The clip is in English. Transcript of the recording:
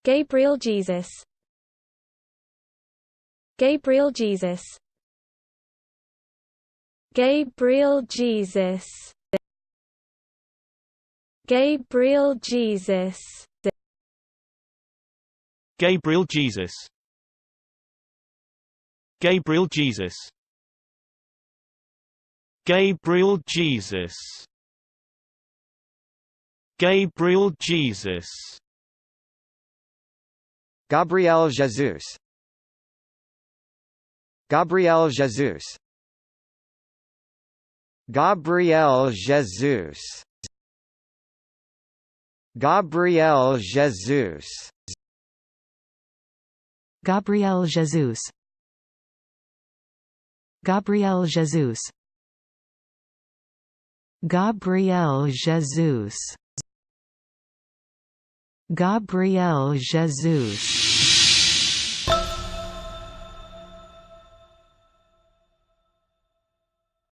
Gabriel Jesus. Gabriel Jesus. Gabriel Jesus. Gabriel Jesus. Gabriel Jesus. Gabriel Jesus. Gabriel Jesus. Gabriel Jesus. Gabriel Jesus. Gabriel Jesus. Gabriel Jesus. Gabriel Jesus. Gabriel Jesus. Gabriel Jesus. Gabriel Jesus. Gabriel Jesus.